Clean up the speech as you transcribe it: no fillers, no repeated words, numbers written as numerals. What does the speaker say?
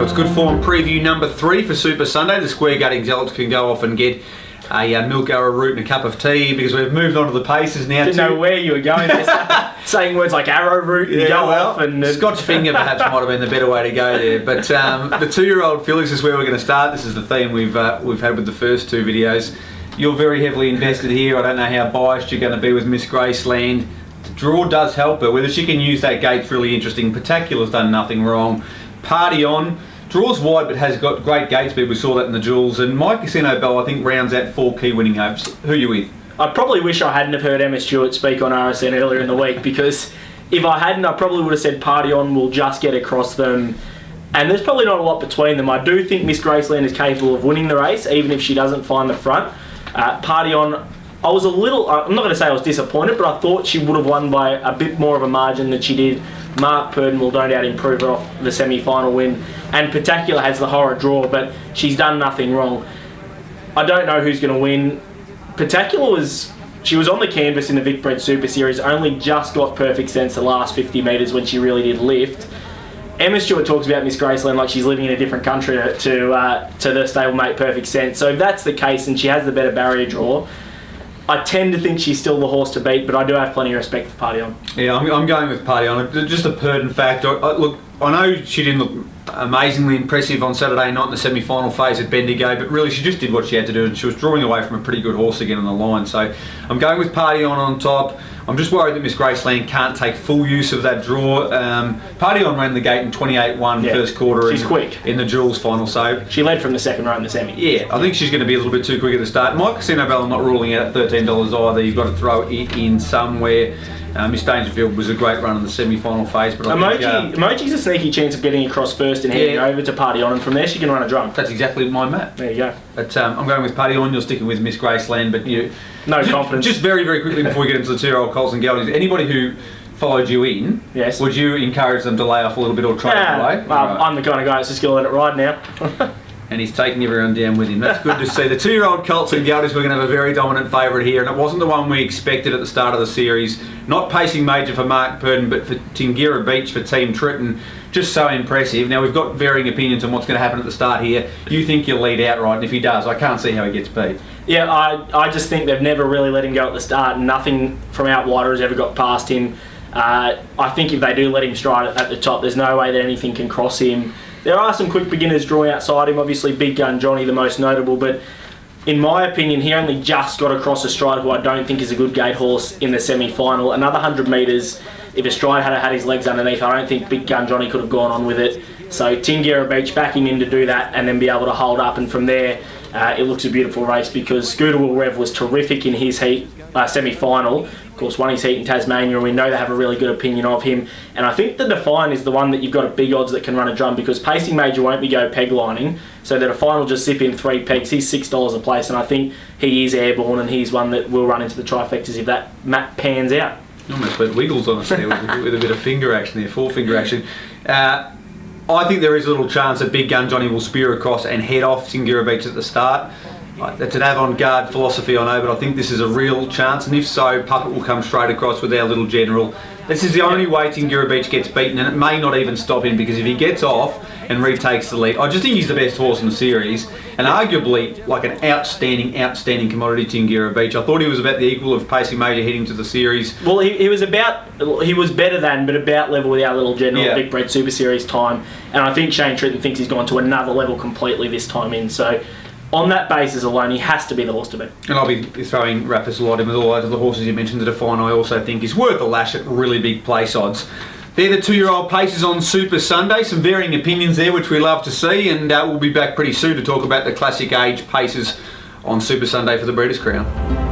It's good form preview number 3 for Super Sunday. The square gutting zealots can go off and get a milk arrowroot and a cup of tea because we've moved on to the paces now. Didn't know where you were going there, saying words like arrowroot and off. And Scotch finger perhaps might have been the better way to go there. But the 2-year-old fillies is where we're going to start. This is the theme we've had with the first 2 videos. You're very heavily invested here. I don't know how biased you're going to be with Miss Graceland. The draw does help her. Whether she can use that gate's really interesting. Particular's done nothing wrong. Party On. Draws wide but has got great gate speed. We saw that in the jewels. And my Casino Bell, I think, rounds out 4 key winning hopes. Who are you with? I probably wish I hadn't have heard Emma Stewart speak on RSN earlier in the week, because if I hadn't, I probably would have said Party On will just get across them. And there's probably not a lot between them. I do think Miss Graceland is capable of winning the race, even if she doesn't find the front. Party On, I was a little, I'm not going to say I was disappointed, but I thought she would have won by a bit more of a margin than she did. Mark Purdon will no doubt improve her off the semi-final win, and Particular has the horror draw, but she's done nothing wrong. I don't know who's going to win. Particular was on the canvas in the Vic Bred Super Series, only just got perfect sense the last 50 metres when she really did lift. Emma Stewart talks about Miss Graceland like she's living in a different country to the stablemate Perfect Sense. So if that's the case and she has the better barrier draw, I tend to think she's still the horse to beat, but I do have plenty of respect for Party On. Yeah, I'm going with Party On. Just a Purdon fact. Look, I know she didn't look amazingly impressive on Saturday night in the semi-final phase at Bendigo, but really she just did what she had to do, and she was drawing away from a pretty good horse again on the line. So I'm going with Party On top. I'm just worried that Miss Graceland can't take full use of that draw. Party On ran the gate in 28-1 first quarter. She's quick in the Jewels final, so she led from the second row in the semi. Yeah, I think she's going to be a little bit too quick at the start. My Casino Bell, I'm not ruling out at $13 either. You've got to throw it in somewhere. Miss Dangerfield was a great run in the semi-final phase, but Emoji's a sneaky chance of getting across first and heading over to Party On, and from there she can run a drum. That's exactly my map. There you go. But I'm going with Party On. You're sticking with Miss Graceland, but you confidence. Just very, very quickly before we get into the 2-year-old Colts and Geldings, anybody who followed you in, yes, would you encourage them to lay off a little bit or try to delay? I'm the kind of guy that's just going to let it ride now. And he's taking everyone down with him. That's good to see. The 2-year-old Colts and Geldings, we're going to have a very dominant favourite here, and it wasn't the one we expected at the start of the series. Not pacing major for Mark Purdon, but for Tingira Beach for Team Tritton. Just so impressive. Now, we've got varying opinions on what's going to happen at the start here. You think he'll lead outright, and if he does, I can't see how he gets beat. Yeah, I just think they've never really let him go at the start, and nothing from out wider has ever got past him. I think if they do let him stride at the top, there's no way that anything can cross him. There are some quick beginners drawing outside him, obviously Big Gun Johnny the most notable, but in my opinion he only just got across Astride, who I don't think is a good gate horse, in the semi-final. Another 100 metres, if Astride had his legs underneath, I don't think Big Gun Johnny could have gone on with it. So Tingira Beach, back him in to do that and then be able to hold up, and from there it looks a beautiful race, because Scooter Will Rev was terrific in his heat semi-final. Of course, won his heat in Tasmania, and we know they have a really good opinion of him. And I think the Define is the one that you've got a big odds that can run a drum, because Pacing Major won't be go peg lining, so the Define will just zip in 3 pegs. He's $6 a place, and I think he is airborne, and he's one that will run into the trifectas if that map pans out. Almost went wiggles on us there with a bit of finger action there, 4-finger action. I think there is a little chance that Big Gun Johnny will spear across and head off Tingira Beach at the start. That's an avant-garde philosophy, I know, but I think this is a real chance, and if so, Puppet will come straight across with our little general. This is the only way Tingira Beach gets beaten, and it may not even stop him, because if he gets off and retakes the lead, I just think he's the best horse in the series, and arguably like an outstanding commodity, Tingira Beach. I thought he was about the equal of Pacing Major heading to the series. Well, he was better than, but about level with our little general Big Bred Super Series time, and I think Shane Tritton thinks he's gone to another level completely this time in, so on that basis alone, he has to be the horse to beat. And I'll be throwing Rapus a lot in with all those other horses you mentioned. The Define, I also think, is worth a lash at really big place odds. They're the 2-year-old paces on Super Sunday. Some varying opinions there, which we love to see, and we'll be back pretty soon to talk about the classic age paces on Super Sunday for the Breeders' Crown.